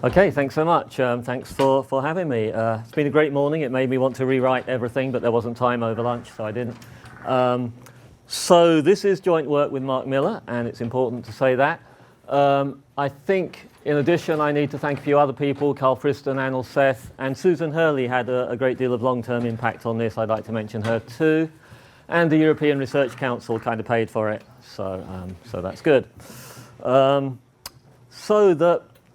Okay, thanks so much. Thanks for having me. It's been a great morning. It made me want to rewrite everything, but there wasn't time over lunch, so I didn't. So this is joint work with Mark Miller, and it's important to say that. I think, in addition, I need to thank a few other people, Carl Friston, Anil Seth, and Susan Hurley had a great deal of long-term impact on this. I'd like to mention her too. And the European Research Council kind of paid for it, so that's good.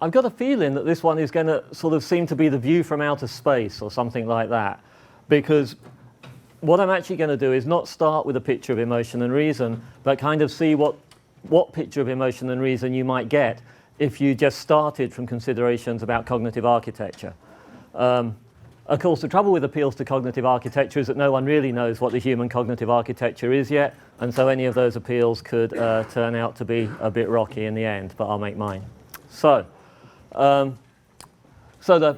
I've got a feeling that this one is going to sort of seem to be the view from outer space or something like that, because what I'm actually going to do is not start with a picture of emotion and reason, but kind of see what picture of emotion and reason you might get if you just started from considerations about cognitive architecture. Of course, the trouble with appeals to cognitive architecture is that no one really knows what the human cognitive architecture is yet, and so any of those appeals could turn out to be a bit rocky in the end, but I'll make mine. So the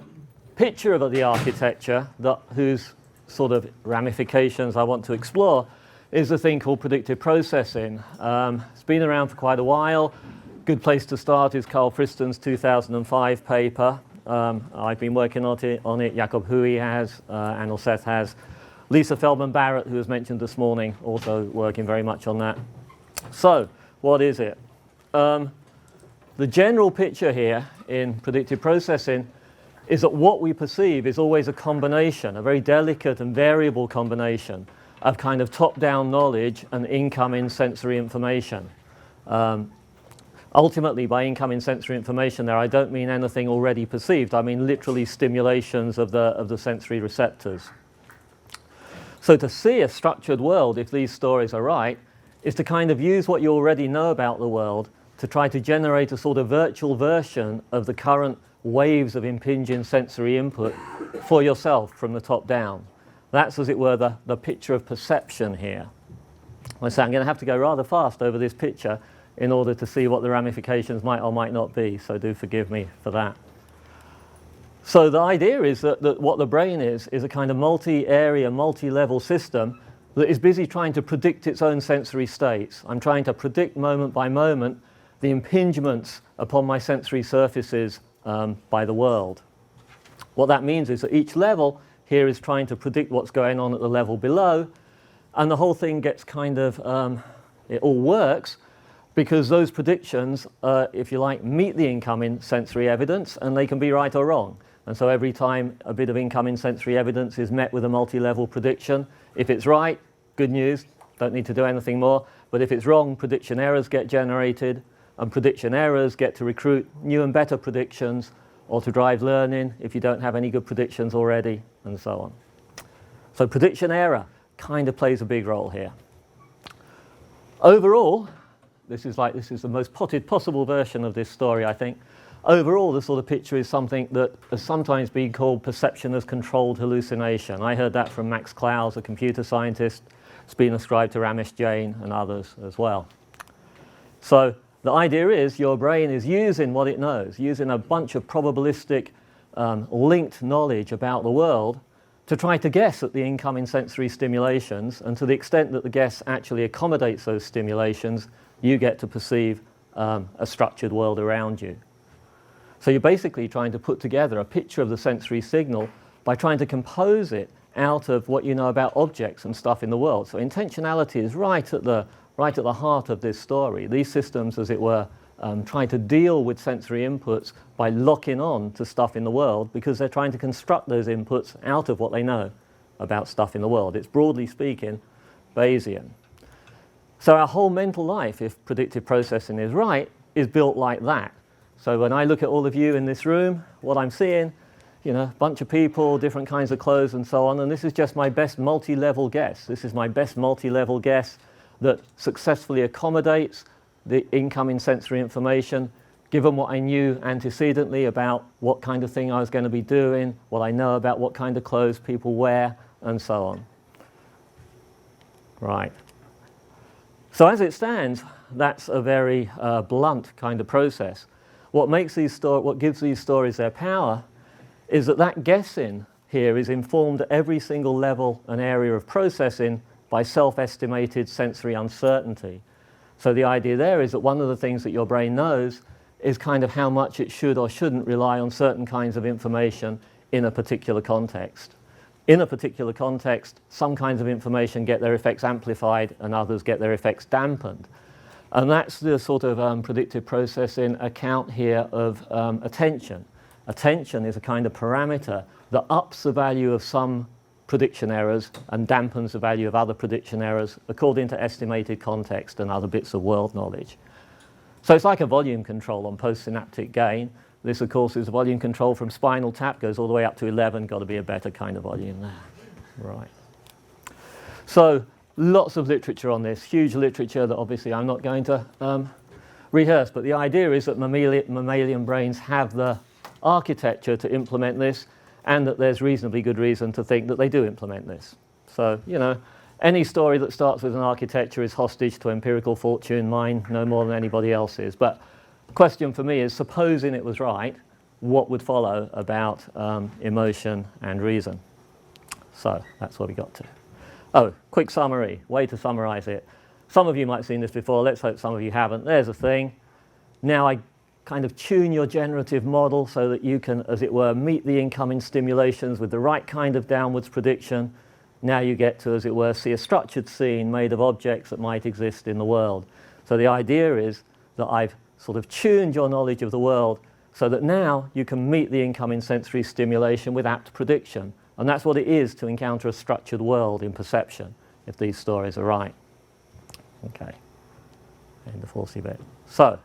picture of the architecture, whose sort of ramifications I want to explore, is a thing called predictive processing. It's been around for quite a while. Good place to start is Carl Friston's 2005 paper. I've been working on it. Jacob Hui has, Anil Seth has. Lisa Feldman-Barrett, who was mentioned this morning, also working very much on that. So, what is it? The general picture here in predictive processing is that what we perceive is always a combination, a very delicate and variable combination of kind of top-down knowledge and incoming sensory information. Ultimately, by incoming sensory information there, I don't mean anything already perceived. I mean literally stimulations of the sensory receptors. So to see a structured world, if these stories are right, is to kind of use what you already know about the world to try to generate a sort of virtual version of the current waves of impinging sensory input for yourself from the top down. That's, as it were, the picture of perception here. I say I'm going to have to go rather fast over this picture in order to see what the ramifications might or might not be, so do forgive me for that. So the idea is that what the brain is a kind of multi-area, multi-level system that is busy trying to predict its own sensory states. I'm trying to predict moment by moment the impingements upon my sensory surfaces by the world. What that means is that each level here is trying to predict what's going on at the level below, and the whole thing gets kind of, it all works because those predictions, if you like, meet the incoming sensory evidence, and they can be right or wrong. And so every time a bit of incoming sensory evidence is met with a multi-level prediction, if it's right, good news, don't need to do anything more. But if it's wrong, prediction errors get generated, and prediction errors get to recruit new and better predictions, or to drive learning if you don't have any good predictions already, and so on. So prediction error kind of plays a big role here. Overall, this is the most potted possible version of this story, I think. Overall, the sort of picture is something that has sometimes been called perception as controlled hallucination. I heard that from Max Klaus, a computer scientist. It's been ascribed to Ramesh Jain and others as well. So the idea is your brain is using what it knows, using a bunch of probabilistic linked knowledge about the world to try to guess at the incoming sensory stimulations, and to the extent that the guess actually accommodates those stimulations, you get to perceive a structured world around you. So you're basically trying to put together a picture of the sensory signal by trying to compose it out of what you know about objects and stuff in the world. So intentionality is right at the heart of this story. These systems, as it were, try to deal with sensory inputs by locking on to stuff in the world, because they're trying to construct those inputs out of what they know about stuff in the world. It's, broadly speaking, Bayesian. So our whole mental life, if predictive processing is right, is built like that. So when I look at all of you in this room, what I'm seeing, a bunch of people, different kinds of clothes and so on, and this is just my best multi-level guess. This is my best multi-level guess that successfully accommodates the incoming sensory information, given what I knew antecedently about what kind of thing I was going to be doing, what I know about what kind of clothes people wear, and so on. Right. So as it stands, that's a very blunt kind of process. What gives these stories their power is that guessing here is informed at every single level and area of processing by self-estimated sensory uncertainty. So the idea there is that one of the things that your brain knows is kind of how much it should or shouldn't rely on certain kinds of information in a particular context. In a particular context, some kinds of information get their effects amplified and others get their effects dampened. And that's the sort of predictive processing account here of attention. Attention is a kind of parameter that ups the value of some prediction errors and dampens the value of other prediction errors according to estimated context and other bits of world knowledge. So it's like a volume control on postsynaptic gain. This, of course, is volume control from spinal tap, goes all the way up to 11, got to be a better kind of volume there. Right. So lots of literature on this, huge literature that obviously I'm not going to rehearse, but the idea is that mammalian brains have the architecture to implement this, and that there's reasonably good reason to think that they do implement this. So, you know, any story that starts with an architecture is hostage to empirical fortune, mine no more than anybody else's. But the question for me is, supposing it was right, what would follow about emotion and reason? So that's what we got to. Oh, quick summary, way to summarize it. Some of you might have seen this before, let's hope some of you haven't. There's a thing. Now I kind of tune your generative model so that you can, as it were, meet the incoming stimulations with the right kind of downwards prediction. Now you get to, as it were, see a structured scene made of objects that might exist in the world. So the idea is that I've sort of tuned your knowledge of the world so that now you can meet the incoming sensory stimulation with apt prediction. And that's what it is to encounter a structured world in perception, if these stories are right. Okay, and the falsy bit. So,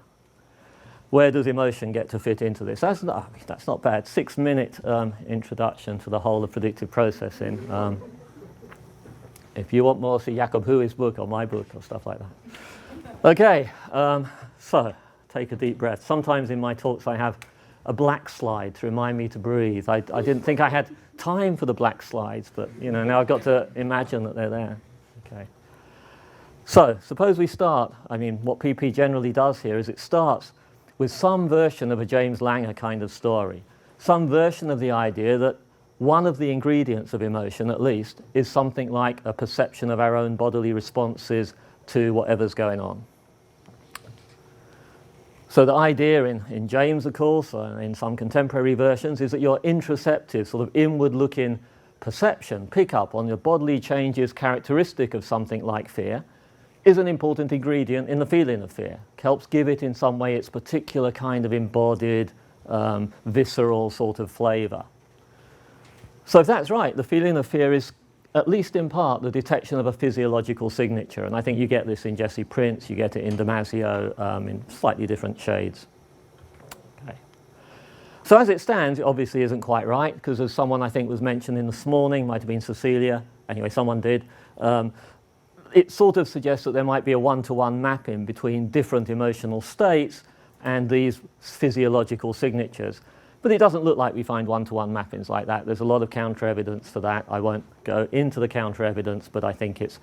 where does emotion get to fit into this? That's not bad. 6-minute introduction to the whole of predictive processing. If you want more, see Jacob Huey's book or my book or stuff like that. Okay, so take a deep breath. Sometimes in my talks I have a black slide to remind me to breathe. I didn't think I had time for the black slides, but you know, now I've got to imagine that they're there. Okay. So suppose we start. I mean, what PP generally does here is it starts with some version of a James Langer kind of story, some version of the idea that one of the ingredients of emotion, at least, is something like a perception of our own bodily responses to whatever's going on. So the idea in James, of course, in some contemporary versions, is that your interoceptive, sort of inward-looking perception, pick up on your bodily changes characteristic of something like fear, is an important ingredient in the feeling of fear. Helps give it in some way its particular kind of embodied, visceral sort of flavour. So if that's right, the feeling of fear is, at least in part, the detection of a physiological signature. And I think you get this in Jesse Prince, you get it in Damasio in slightly different shades. Okay. So as it stands, it obviously isn't quite right, because as someone I think was mentioning this morning, might have been Cecilia, anyway, someone did, it sort of suggests that there might be a one-to-one mapping between different emotional states and these physiological signatures. But it doesn't look like we find one-to-one mappings like that. There's a lot of counter-evidence for that. I won't go into the counter-evidence, but I think it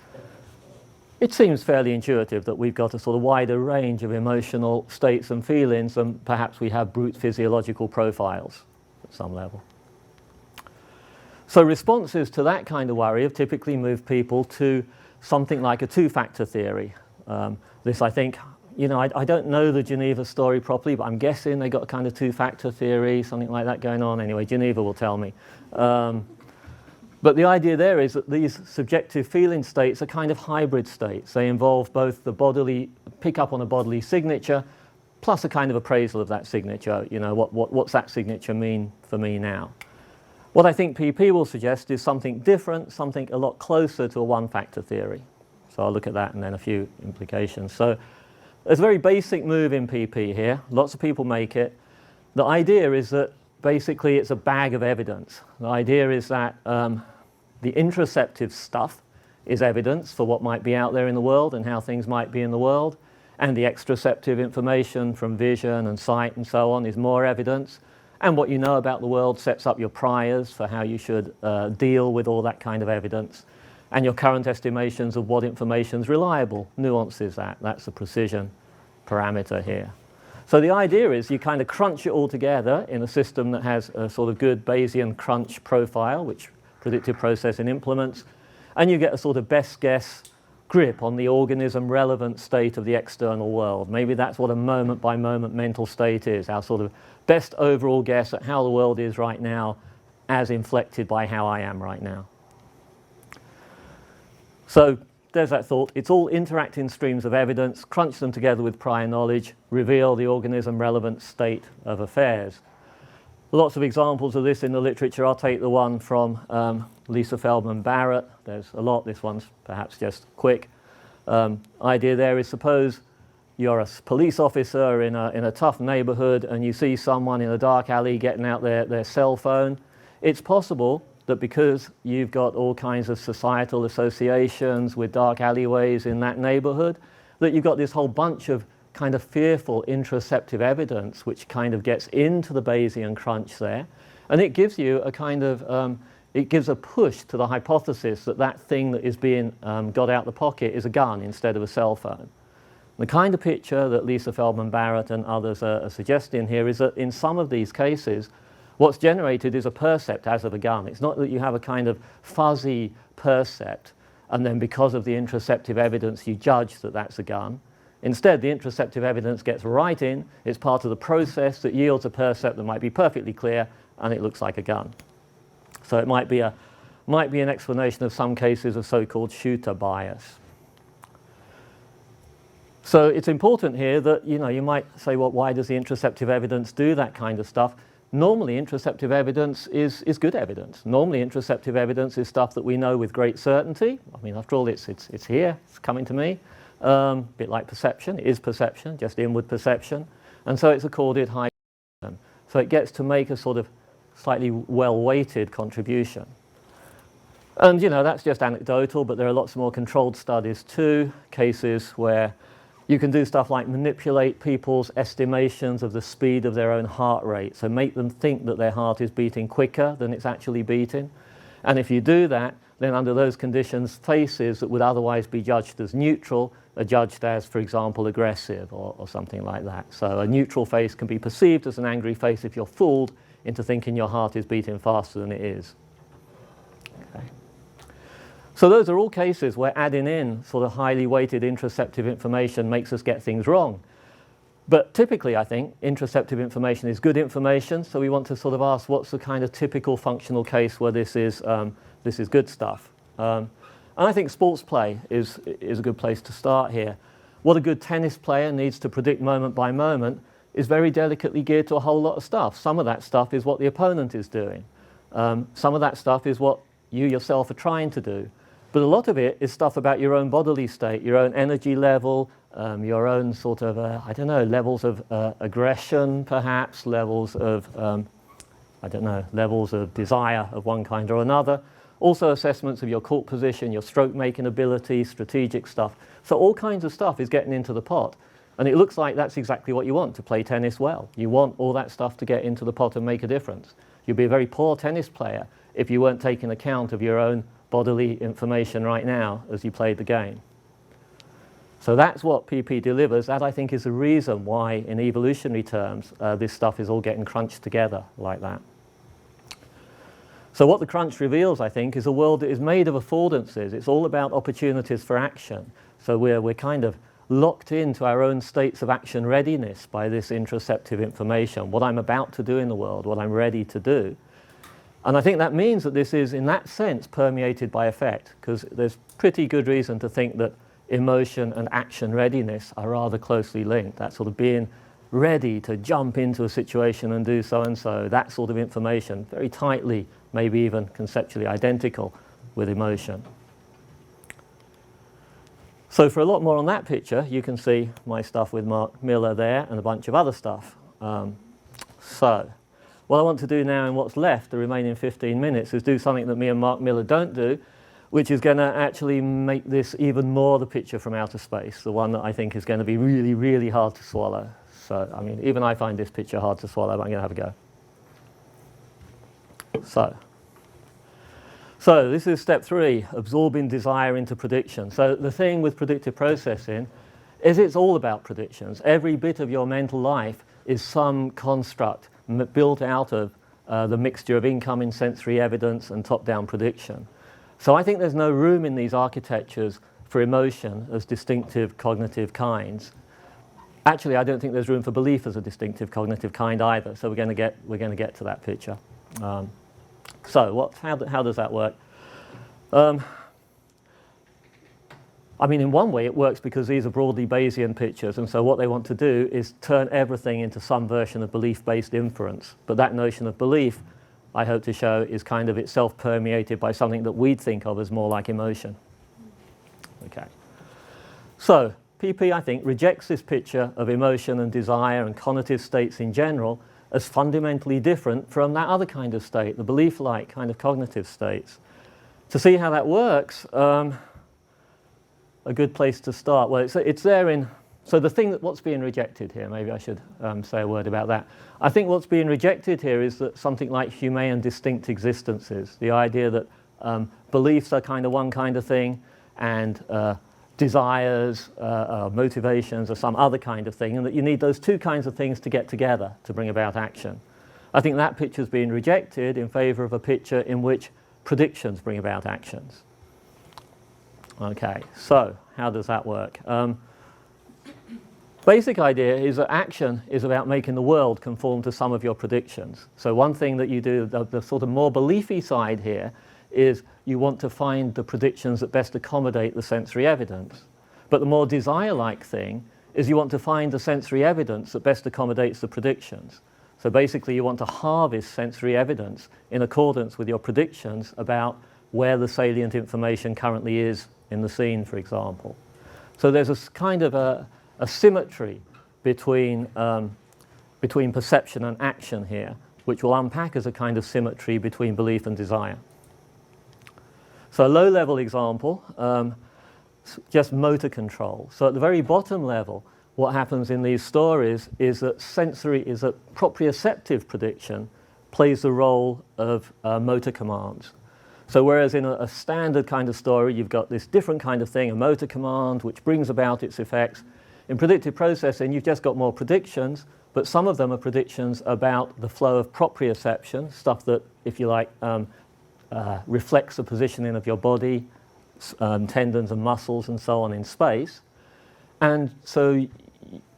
seems fairly intuitive that we've got a sort of wider range of emotional states and feelings than perhaps we have brute physiological profiles at some level. So responses to that kind of worry have typically moved people to something like a two-factor theory. This, I think, you know, I don't know the Geneva story properly, but I'm guessing they got a kind of two-factor theory, something like that going on. Anyway, Geneva will tell me. But the idea there is that these subjective feeling states are kind of hybrid states. They involve both the bodily, pick up on a bodily signature, plus a kind of appraisal of that signature. You know, what's that signature mean for me now? What I think PP will suggest is something different, something a lot closer to a one-factor theory. So I'll look at that and then a few implications. So there's a very basic move in PP here. Lots of people make it. The idea is that basically it's a bag of evidence. The idea is that the interoceptive stuff is evidence for what might be out there in the world and how things might be in the world. And the extraceptive information from vision and sight and so on is more evidence. And what you know about the world sets up your priors for how you should deal with all that kind of evidence. And your current estimations of what information is reliable nuances that. That's the precision parameter here. So the idea is you kind of crunch it all together in a system that has a sort of good Bayesian crunch profile, which predictive processing implements, and you get a sort of best guess grip on the organism-relevant state of the external world. Maybe that's what a moment-by-moment mental state is, our sort of best overall guess at how the world is right now as inflected by how I am right now. So there's that thought. It's all interacting streams of evidence, crunch them together with prior knowledge, reveal the organism-relevant state of affairs. Lots of examples of this in the literature. I'll take the one from Lisa Feldman Barrett. There's a lot. This one's perhaps just quick. Idea there is, suppose you're a police officer in a tough neighborhood and you see someone in a dark alley getting out their cell phone. It's possible that because you've got all kinds of societal associations with dark alleyways in that neighborhood, that you've got this whole bunch of kind of fearful interoceptive evidence which kind of gets into the Bayesian crunch there, and it gives you a kind of it gives a push to the hypothesis that that thing that is being got out the pocket is a gun instead of a cell phone. The kind of picture that Lisa Feldman Barrett and others are suggesting here is that in some of these cases what's generated is a percept as of a gun. It's not that you have a kind of fuzzy percept and then because of the interoceptive evidence you judge that that's a gun. Instead, the interoceptive evidence gets right in. It's part of the process that yields a percept that might be perfectly clear, and it looks like a gun. So it might be an explanation of some cases of so-called shooter bias. So it's important here that, you might say, well, why does the interoceptive evidence do that kind of stuff? Normally, interoceptive evidence is good evidence. Normally, interoceptive evidence is stuff that we know with great certainty. I mean, after all, it's here, it's coming to me. A bit like perception. It is perception, just inward perception. And so it's accorded high. So it gets to make a sort of slightly well-weighted contribution. And, that's just anecdotal, but there are lots more controlled studies too, cases where you can do stuff like manipulate people's estimations of the speed of their own heart rate, so make them think that their heart is beating quicker than it's actually beating. And if you do that, then under those conditions, faces that would otherwise be judged as neutral are judged as, for example, aggressive or something like that. So a neutral face can be perceived as an angry face if you're fooled into thinking your heart is beating faster than it is. Okay. So those are all cases where adding in sort of highly weighted interoceptive information makes us get things wrong. But typically, I think, interoceptive information is good information, so we want to sort of ask what's the kind of typical functional case where this is good stuff. And I think sports play is a good place to start here. What a good tennis player needs to predict moment by moment is very delicately geared to a whole lot of stuff. Some of that stuff is what the opponent is doing. Some of that stuff is what you yourself are trying to do. But a lot of it is stuff about your own bodily state, your own energy level, your own sort of, levels of aggression perhaps, levels of, levels of desire of one kind or another. Also assessments of your court position, your stroke-making ability, strategic stuff. So all kinds of stuff is getting into the pot. And it looks like that's exactly what you want to play tennis well. You want all that stuff to get into the pot and make a difference. You'd be a very poor tennis player if you weren't taking account of your own bodily information right now as you played the game. So that's what PP delivers. That, I think, is the reason why, in evolutionary terms, this stuff is all getting crunched together like that. So what the crunch reveals, I think, is a world that is made of affordances. It's all about opportunities for action. So we're kind of locked into our own states of action readiness by this interoceptive information, what I'm about to do in the world, what I'm ready to do. And I think that means that this is, in that sense, permeated by affect, because there's pretty good reason to think that emotion and action readiness are rather closely linked. That sort of being ready to jump into a situation and do so-and-so, that sort of information, very tightly, maybe even conceptually identical with emotion. So for a lot more on that picture, you can see my stuff with Mark Miller there and a bunch of other stuff. So what I want to do now in what's left, the remaining 15 minutes, is do something that me and Mark Miller don't do, which is going to actually make this even more the picture from outer space, the one that I think is going to be really, really hard to swallow. So, I mean, even I find this picture hard to swallow, but I'm going to have a go. So this is step 3, absorbing desire into prediction. So the thing with predictive processing is it's all about predictions. Every bit of your mental life is some construct built out of the mixture of incoming sensory evidence and top-down prediction. So I think there's no room in these architectures for emotion as distinctive cognitive kinds. Actually, I don't think there's room for belief as a distinctive cognitive kind either. So we're going to get to that picture. So how does that work? I mean, in one way it works because these are broadly Bayesian pictures, and so what they want to do is turn everything into some version of belief-based inference. But that notion of belief, I hope to show, is kind of itself permeated by something that we'd think of as more like emotion. Okay. So PP, I think, rejects this picture of emotion and desire and cognitive states in general as fundamentally different from that other kind of state, the belief-like kind of cognitive states. To see how that works, a good place to start. Well, it's there in. So what's being rejected here? Maybe I should say a word about that. I think what's being rejected here is that something like humane and distinct existences. The idea that beliefs are kind of one kind of thing, and desires, motivations are some other kind of thing, and that you need those two kinds of things to get together to bring about action. I think that picture's being rejected in favour of a picture in which predictions bring about actions. Okay, so how does that work? Basic idea is that action is about making the world conform to some of your predictions. So one thing that you do, the sort of more beliefy side here, is you want to find the predictions that best accommodate the sensory evidence. But the more desire-like thing is you want to find the sensory evidence that best accommodates the predictions. So basically you want to harvest sensory evidence in accordance with your predictions about where the salient information currently is in the scene, for example. So there's a kind of a symmetry between perception and action here, which we'll unpack as a kind of symmetry between belief and desire. So a low-level example, just motor control. So at the very bottom level, what happens in these stories is that proprioceptive prediction plays the role of motor commands. So whereas in a standard kind of story, you've got this different kind of thing, a motor command, which brings about its effects. In predictive processing, you've just got more predictions, but some of them are predictions about the flow of proprioception, stuff that, if you like, reflects the positioning of your body, tendons and muscles and so on in space. And so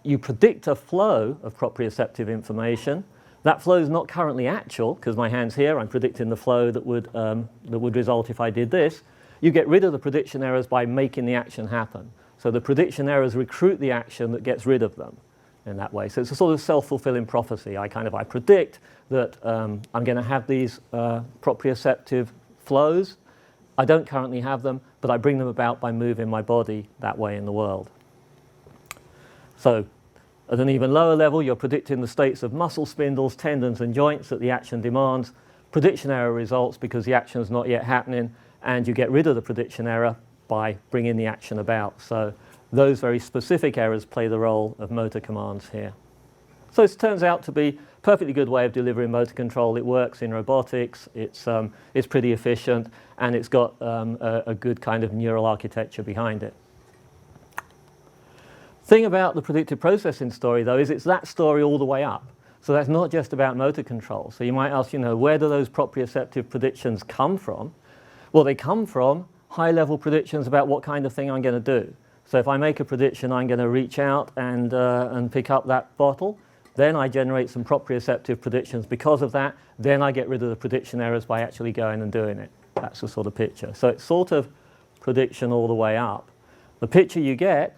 you predict a flow of proprioceptive information. That flow is not currently actual, because my hand's here, I'm predicting the flow that would result if I did this. You get rid of the prediction errors by making the action happen. So the prediction errors recruit the action that gets rid of them in that way. So it's a sort of self-fulfilling prophecy. I predict that I'm going to have these proprioceptive flows. I don't currently have them, but I bring them about by moving my body that way in the world. So at an even lower level, you're predicting the states of muscle spindles, tendons and joints that the action demands. Prediction error results because the action is not yet happening, and you get rid of the prediction error by bringing the action about. So those very specific errors play the role of motor commands here. So this turns out to be a perfectly good way of delivering motor control. It works in robotics, it's pretty efficient, and it's got a good kind of neural architecture behind it. Thing about the predictive processing story, though, is it's that story all the way up. So that's not just about motor control. So you might ask, where do those proprioceptive predictions come from? Well, they come from high-level predictions about what kind of thing I'm going to do. So if I make a prediction, I'm going to reach out and pick up that bottle. Then I generate some proprioceptive predictions because of that. Then I get rid of the prediction errors by actually going and doing it. That's the sort of picture. So it's sort of prediction all the way up. The picture you get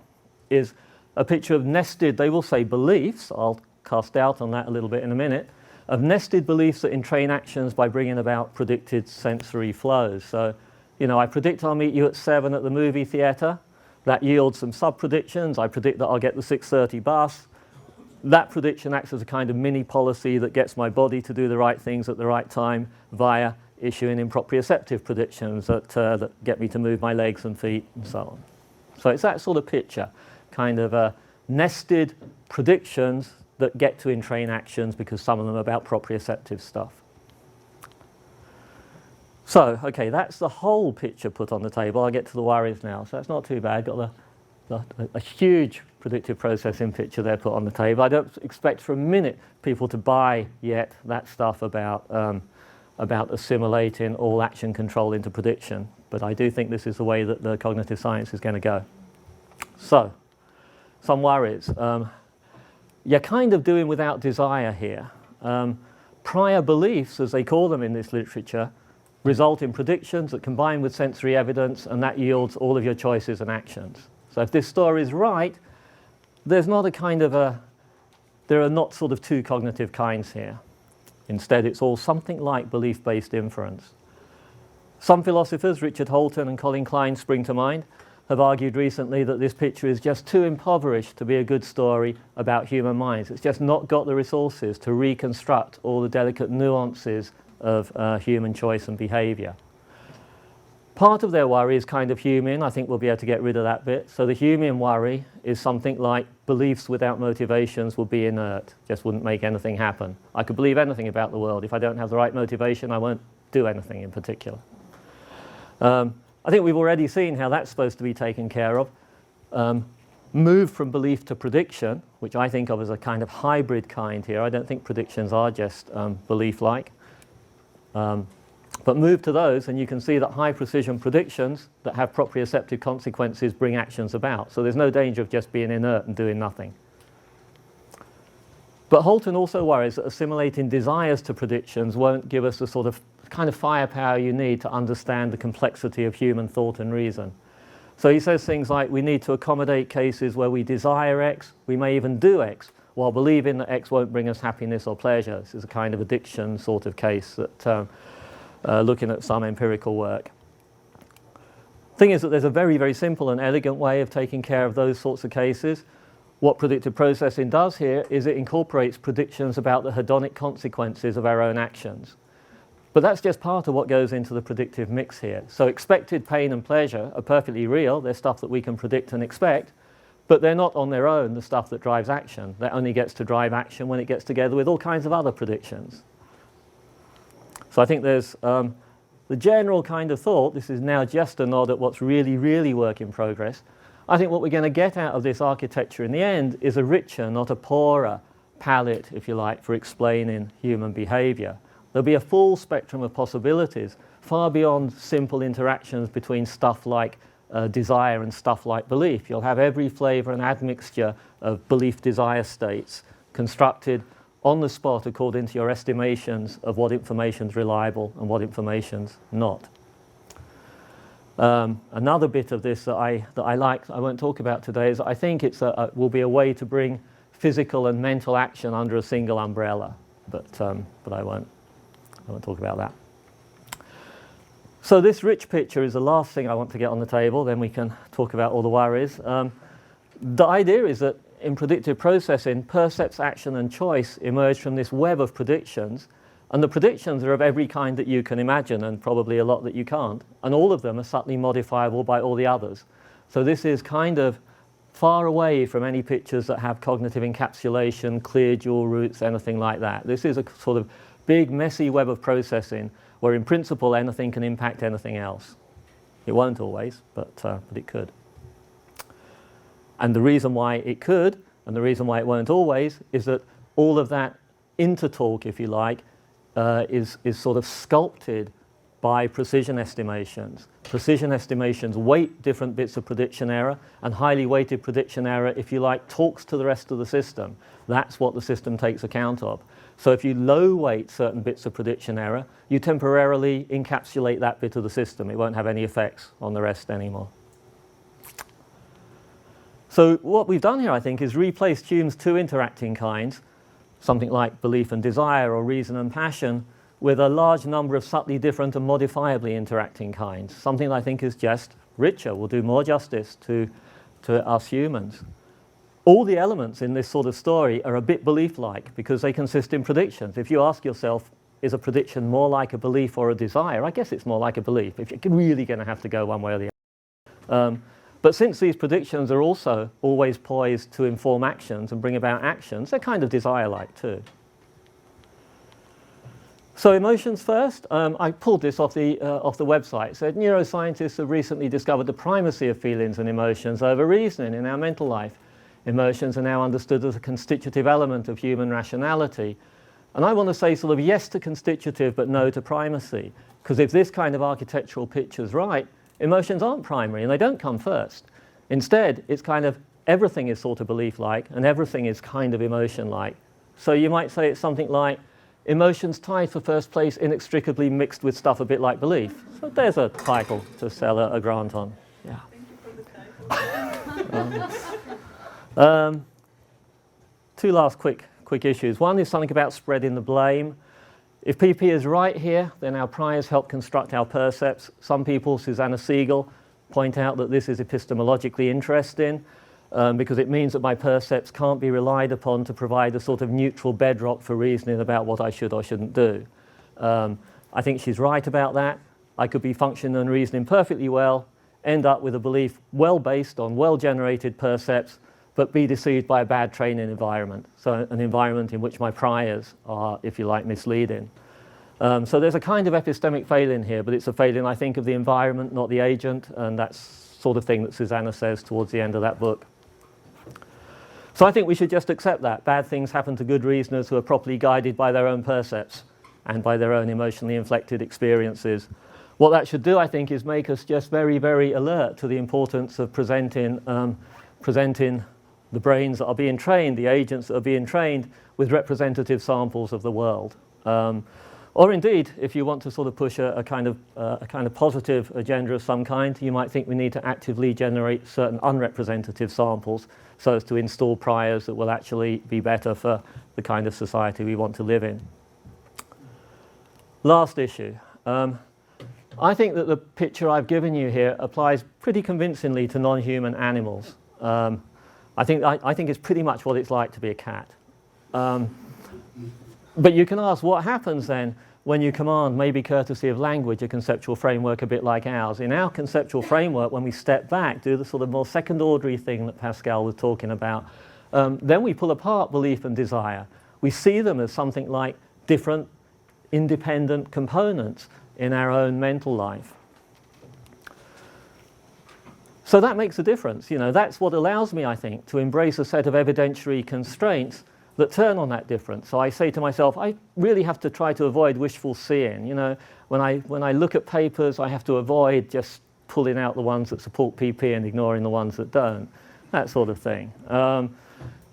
is a picture of nested, they will say beliefs, I'll cast doubt on that a little bit in a minute, of nested beliefs that entrain actions by bringing about predicted sensory flows. So, I predict I'll meet you at 7 at the movie theatre. That yields some sub-predictions. I predict that I'll get the 6:30 bus. That prediction acts as a kind of mini policy that gets my body to do the right things at the right time via issuing improprioceptive predictions that get me to move my legs and feet and so on. So it's that sort of picture. Kind of nested predictions that get to entrain actions because some of them are about proprioceptive stuff. So, okay, that's the whole picture put on the table. I'll get to the worries now. So that's not too bad. Got a huge predictive processing picture there put on the table. I don't expect for a minute people to buy yet that stuff about assimilating all action control into prediction. but I do think this is the way that the cognitive science is going to go. So, some worries. You're kind of doing without desire here. Prior beliefs, as they call them in this literature, result in predictions that combine with sensory evidence, and that yields all of your choices and actions. So if this story is right, there's not a kind of a, there are not sort of two cognitive kinds here. Instead, it's all something like belief-based inference. Some philosophers, Richard Holton and Colin Klein spring to mind, have argued recently that this picture is just too impoverished to be a good story about human minds. It's just not got the resources to reconstruct all the delicate nuances of human choice and behaviour. Part of their worry is kind of Humean. I think we'll be able to get rid of that bit. So the Humean worry is something like beliefs without motivations will be inert, just wouldn't make anything happen. I could believe anything about the world. If I don't have the right motivation, I won't do anything in particular. I think we've already seen how that's supposed to be taken care of. Move from belief to prediction, which I think of as a kind of hybrid kind here. I don't think predictions are just belief-like. But move to those and you can see that high precision predictions that have proprioceptive consequences bring actions about. So there's no danger of just being inert and doing nothing. But Holton also worries that assimilating desires to predictions won't give us the sort of kind of firepower you need to understand the complexity of human thought and reason. So he says things like we need to accommodate cases where we desire X, we may even do X, while believing that X won't bring us happiness or pleasure. This is a kind of addiction sort of case that looking at some empirical work. Thing is that there's a very, very simple and elegant way of taking care of those sorts of cases. What predictive processing does here is it incorporates predictions about the hedonic consequences of our own actions. But that's just part of what goes into the predictive mix here. So expected pain and pleasure are perfectly real. They're stuff that we can predict and expect, but they're not on their own the stuff that drives action. That only gets to drive action when it gets together with all kinds of other predictions. So I think there's the general kind of thought, this is now just a nod at what's really, really work in progress. I think what we're going to get out of this architecture in the end is a richer, not a poorer palette, if you like, for explaining human behaviour. There'll be a full spectrum of possibilities, far beyond simple interactions between stuff like desire and stuff like belief. You'll have every flavour and admixture of belief-desire states constructed on the spot according to your estimations of what information's reliable and what information's not. Another bit of this that I like, I won't talk about today, is I think it will be a way to bring physical and mental action under a single umbrella, but I won't talk about that. So this rich picture is the last thing I want to get on the table, then we can talk about all the worries. The idea is that in predictive processing, percepts, action and choice emerge from this web of predictions, and the predictions are of every kind that you can imagine and probably a lot that you can't, and all of them are subtly modifiable by all the others. So this is kind of far away from any pictures that have cognitive encapsulation, clear dual roots, anything like that. This is a sort of big messy web of processing where in principle anything can impact anything else. It won't always, but it could. And the reason why it could, and the reason why it won't always, is that all of that intertalk, if you like, is sort of sculpted by precision estimations. Precision estimations weight different bits of prediction error, and highly weighted prediction error, if you like, talks to the rest of the system. That's what the system takes account of. So if you low weight certain bits of prediction error, you temporarily encapsulate that bit of the system. It won't have any effects on the rest anymore. So what we've done here, I think, is replace Hume's two interacting kinds, something like belief and desire or reason and passion, with a large number of subtly different and modifiably interacting kinds. Something I think is just richer, will do more justice to us humans. All the elements in this sort of story are a bit belief-like because they consist in predictions. If you ask yourself, is a prediction more like a belief or a desire? I guess it's more like a belief, if you're really going to have to go one way or the other. But since these predictions are also always poised to inform actions and bring about actions, they're kind of desire-like too. So emotions first. I pulled this off the website. It said neuroscientists have recently discovered the primacy of feelings and emotions over reasoning in our mental life. Emotions are now understood as a constitutive element of human rationality. And I want to say sort of yes to constitutive but no to primacy. Because if this kind of architectural picture is right, emotions aren't primary and they don't come first. Instead, it's kind of everything is sort of belief-like and everything is kind of emotion-like. So you might say it's something like emotions tied for first place, inextricably mixed with stuff a bit like belief. So there's a title to sell a grant on. Yeah. Thank you for the title. Two last quick issues. One is something about spreading the blame. If PP is right here, then our priors help construct our percepts. Some people, Susanna Siegel, point out that this is epistemologically interesting because it means that my percepts can't be relied upon to provide a sort of neutral bedrock for reasoning about what I should or shouldn't do. I think she's right about that. I could be functioning and reasoning perfectly well, end up with a belief well based on well-generated percepts, but be deceived by a bad training environment. So an environment in which my priors are, if you like, misleading. So there's a kind of epistemic failing here, but it's a failing, I think, of the environment, not the agent, and that's sort of thing that Susanna says towards the end of that book. So I think we should just accept that. Bad things happen to good reasoners who are properly guided by their own percepts and by their own emotionally inflected experiences. What that should do, I think, is make us just very, very alert to the importance of presenting the brains that are being trained, the agents that are being trained, with representative samples of the world. Or indeed, if you want to sort of push a kind of positive agenda of some kind, you might think we need to actively generate certain unrepresentative samples so as to install priors that will actually be better for the kind of society we want to live in. Last issue. I think that the picture I've given you here applies pretty convincingly to non-human animals. I think it's pretty much what it's like to be a cat. But you can ask, what happens then when you command, maybe courtesy of language, a conceptual framework a bit like ours? In our conceptual framework, when we step back, do the sort of more second-ordery thing that Pascal was talking about, then we pull apart belief and desire. We see them as something like different, independent components in our own mental life. So that makes a difference. You know, that's what allows me, I think, to embrace a set of evidentiary constraints that turn on that difference. So I say to myself, I really have to try to avoid wishful seeing. You know, when I look at papers, I have to avoid just pulling out the ones that support PP and ignoring the ones that don't. That sort of thing.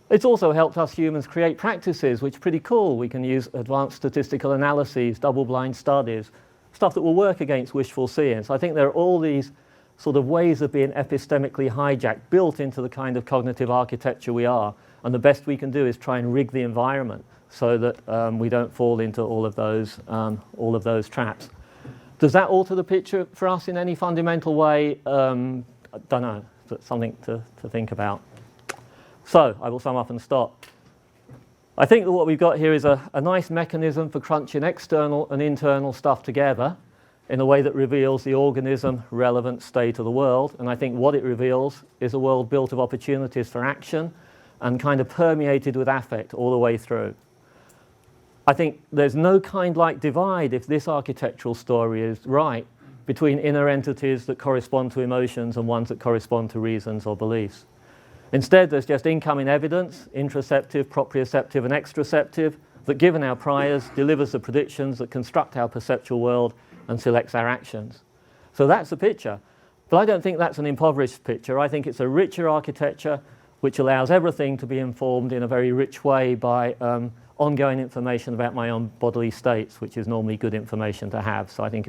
It's also helped us humans create practices which are pretty cool. We can use advanced statistical analyses, double-blind studies, stuff that will work against wishful seeing. So I think there are all these sort of ways of being epistemically hijacked, built into the kind of cognitive architecture we are. And the best we can do is try and rig the environment so that we don't fall into all of those traps. Does that alter the picture for us in any fundamental way? I don't know, but something to think about. So I will sum up and stop. I think that what we've got here is a nice mechanism for crunching external and internal stuff together in a way that reveals the organism-relevant state of the world. And I think what it reveals is a world built of opportunities for action and kind of permeated with affect all the way through. I think there's no kind-like divide, if this architectural story is right, between inner entities that correspond to emotions and ones that correspond to reasons or beliefs. Instead, there's just incoming evidence, introceptive, proprioceptive and extraceptive, that given our priors, delivers the predictions that construct our perceptual world and selects our actions. So that's the picture. But I don't think that's an impoverished picture. I think it's a richer architecture which allows everything to be informed in a very rich way by ongoing information about my own bodily states, which is normally good information to have. So I think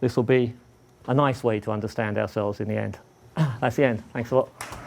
this will be a nice way to understand ourselves in the end. That's the end. Thanks a lot.